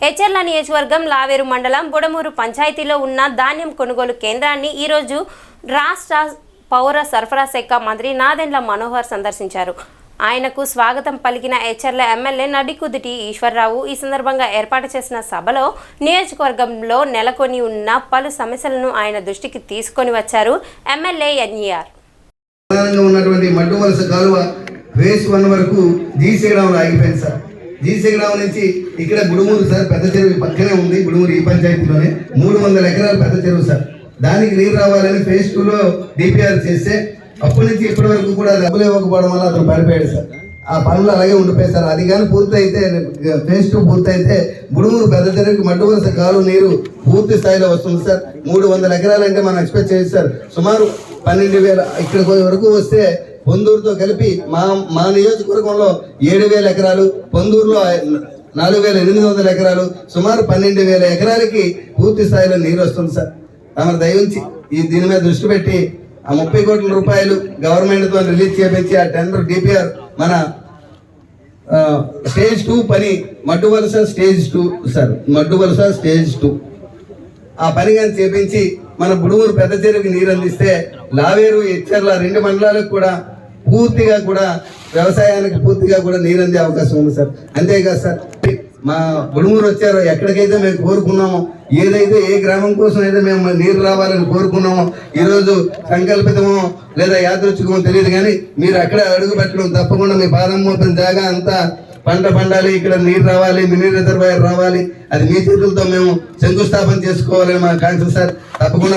ఎచ్చెర్ల నియోజకవర్గం లావేరు మండలం బుడమూరు పంచాయతీలో ఉన్న ధాన్యం కొనుగోలు కేంద్రాన్ని ఈరోజు రాష్ట్ర పౌర సరఫరా శాఖ మంత్రి నాదెండ్ల మనోహర్ సందర్శించారు. ఆయనకు స్వాగతం పలికిన ఎచ్చెర్ల ఎమ్మెల్యే నడికుదుటి ఈశ్వర్రావు ఈ సందర్భంగా ఏర్పాటు చేసిన సభలో నియోజకవర్గంలో నెలకొని ఉన్న పలు సమస్యలను ఆయన దృష్టికి తీసుకొని వచ్చారు. ఎమ్మెల్యే ఎన్ఈఆర్ ఫేజ్ 1 వరకు జీసీ గ్రామంలో ఆగిపోయింది సార్. జీసీ గ్రామం నుంచి ఇక్కడ బుడుమూరు సార్, పెద్ద చెరువు పక్కనే ఉంది. బుడుమూరు ఈ పంచాయతీలోనే 300 ఎకరాల పెద్ద చెరువు సార్. దానికి నీరు రావాలని ఫేజ్ 2లో డిపిఆర్ చేస్తే అప్పటి నుంచి ఇప్పటి వరకు కూడా డబ్బులు ఇవ్వకపోవడం వల్ల అతను పడిపోయాడు సార్. ఆ పనులు అలాగే ఉండిపోయాయి సార్. అది కానీ పూర్తయితే ఫేజ్ 2 పూర్తయితే బుడుమూరు పెద్ద చెరువుకి మడ్డు వలస కాలు నీరు పూర్తి స్థాయిలో వస్తుంది సార్. 300 ఎకరాలంటే మనం ఎక్స్పెక్ట్ చేయొచ్చు సార్. సుమారు 12,000 ఇక్కడ వరకు వస్తే పొందూరుతో కలిపి మా నియోజకవర్గంలో 7,000 ఎకరాలు, పొందూరులో 4,800 ఎకరాలు, సుమారు 12,000 ఎకరాలకి పూర్తి స్థాయిలో నీరు వస్తుంది సార్. తమ దయించి దీని మీద దృష్టి పెట్టి ఆ 30 కోట్ల రూపాయలు గవర్నమెంట్తో రిలీజ్ చేపించి ఆ టెండర్ డిపిఆర్ మన స్టేజ్ 2 పని మడ్డు వలస స్టేజ్ 2 సార్, మడ్డు వలస స్టేజ్ 2 ఆ పని కానీ చేపించి మన బుడుమూరు పెద్ద చెరువుకి నీరు అందిస్తే లావేరు ఎచ్చెర్ల 2 మండలాలకు కూడా పూర్తిగా కూడా వ్యవసాయానికి పూర్తిగా కూడా నీరు అందే అవకాశం ఉంది సార్. అంతేకాదు సార్, మా బుడుమూరు వచ్చారో ఎక్కడికైతే మేము కోరుకున్నామో, ఏదైతే ఏ గ్రామం కోసం అయితే మేము నీరు రావాలని కోరుకున్నామో, ఈరోజు సంకల్పితమో లేదా యాదృచ్ఛికమో తెలియదు కానీ మీరు అక్కడ అడుగు పెట్టడం తప్పకుండా మీ పాదం మోపిన జాగా అంతా పంట పండాలి, ఇక్కడ నీరు రావాలి, మినీ రిజర్వాయర్ రావాలి, అది మీ చేతులతో మేము శంకుస్థాపన చేసుకోవాలని మా కాంక్ష సార్. తప్పకుండా